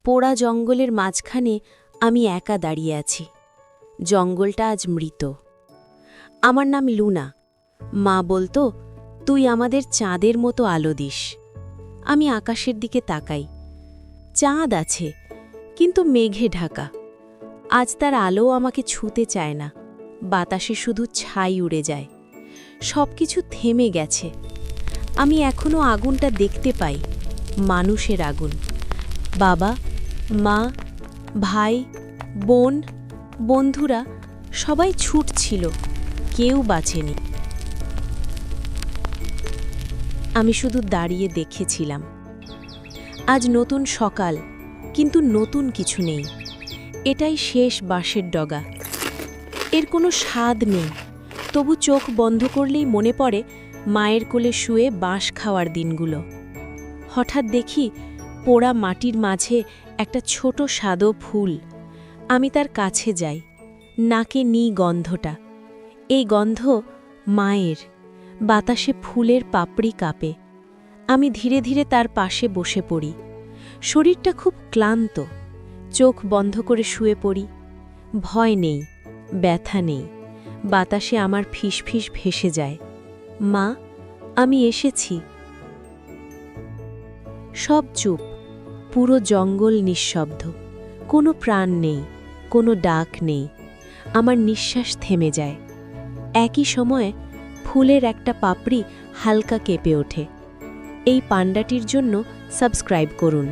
পোড়া জঙ্গলের মাঝখানে আমি একা দাঁড়িয়ে আছি। জঙ্গলটা আজ মৃত। আমার নাম লুনা। মা বলতো, তুই আমাদের চাঁদের মতো আলো দিস। আমি আকাশের দিকে তাকাই। চাঁদ আছে, কিন্তু মেঘে ঢাকা। আজ তার আলো আমাকে ছুঁতে চায় না। বাতাসে শুধু ছাই উড়ে যায়। সব কিছু থেমে গেছে। আমি এখনো আগুনটা দেখতে পাই, মানুষের আগুন। বাবা, মা, ভাই, বোন, বন্ধুরা সবাই ছুটছিল, কেউ বাঁচেনি। আমি শুধু দাঁড়িয়ে দেখেছিলাম। আজ নতুন সকাল, কিন্তু নতুন কিছু নেই। এটাই শেষ বাঁশের ডগা। এর কোনো স্বাদ নেই, তবু চোখ বন্ধ করলেই মনে পড়ে মায়ের কোলে শুয়ে বাঁশ খাওয়ার দিনগুলো। হঠাৎ দেখি পোড়া মাটির মাঝে একটা ছোট সাদো ফুল। আমি তার কাছে যাই, নাকে নিই গন্ধটা। এই গন্ধ মায়ের। বাতাসে ফুলের পাপড়ি কাঁপে। আমি ধীরে ধীরে তার পাশে বসে পড়ি। শরীরটা খুব ক্লান্ত। চোখ বন্ধ করে শুয়ে পড়ি। ভয় নেই, ব্যথা নেই। বাতাসে আমার ফিসফিস ভেসে যায়, মা, আমি এসেছি। সব চুপ, পুরো জঙ্গল নিঃশব্দ। কোনো প্রাণ নেই, কোনো ডাক নেই। আমার নিঃশ্বাস থেমে যায়। একই সময়ে ফুলের একটা পাপড়ি হালকা কেঁপে ওঠে। এই পান্ডাটির জন্য সাবস্ক্রাইব করুন।